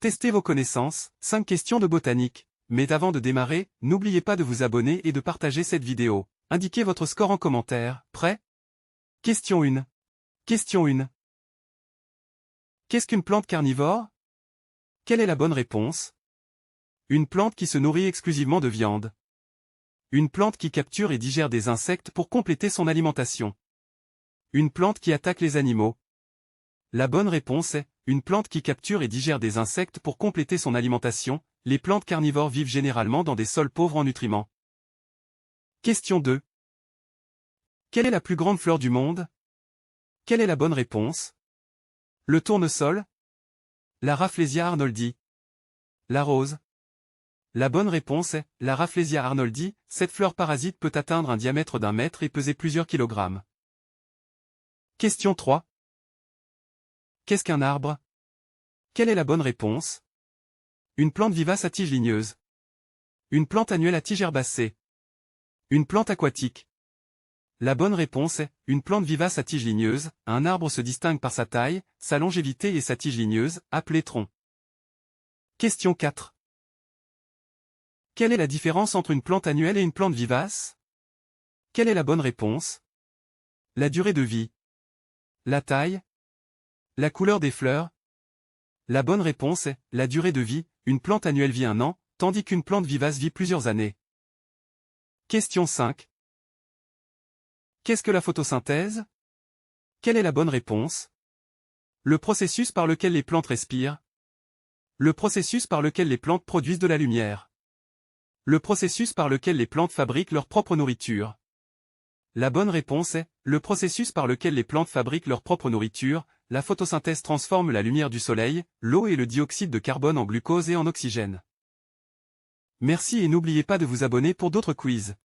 Testez vos connaissances, 5 questions de botanique. Mais avant de démarrer, n'oubliez pas de vous abonner et de partager cette vidéo. Indiquez votre score en commentaire. Prêt? Question 1. Question 1. Qu'est-ce qu'une plante carnivore? Quelle est la bonne réponse? Une plante qui se nourrit exclusivement de viande. Une plante qui capture et digère des insectes pour compléter son alimentation. Une plante qui attaque les animaux. La bonne réponse est une plante qui capture et digère des insectes pour compléter son alimentation. Les plantes carnivores vivent généralement dans des sols pauvres en nutriments. Question 2. Quelle est la plus grande fleur du monde? Quelle est la bonne réponse? Le tournesol? La Rafflesia arnoldi? La rose? La bonne réponse est la Rafflesia arnoldi. Cette fleur parasite peut atteindre un diamètre d'1 mètre et peser plusieurs kilogrammes. Question 3. Qu'est-ce qu'un arbre? Quelle est la bonne réponse? Une plante vivace à tige ligneuse. Une plante annuelle à tige herbacée. Une plante aquatique. La bonne réponse est une plante vivace à tige ligneuse. Un arbre se distingue par sa taille, sa longévité et sa tige ligneuse, appelée tronc. Question 4. Quelle est la différence entre une plante annuelle et une plante vivace? Quelle est la bonne réponse? La durée de vie. La taille? La couleur des fleurs? La bonne réponse est la durée de vie. Une plante annuelle vit 1 an, tandis qu'une plante vivace vit plusieurs années. Question 5. Qu'est-ce que la photosynthèse? Quelle est la bonne réponse? Le processus par lequel les plantes respirent. Le processus par lequel les plantes produisent de la lumière. Le processus par lequel les plantes fabriquent leur propre nourriture. La bonne réponse est le processus par lequel les plantes fabriquent leur propre nourriture. La photosynthèse transforme la lumière du soleil, l'eau et le dioxyde de carbone en glucose et en oxygène. Merci et n'oubliez pas de vous abonner pour d'autres quiz.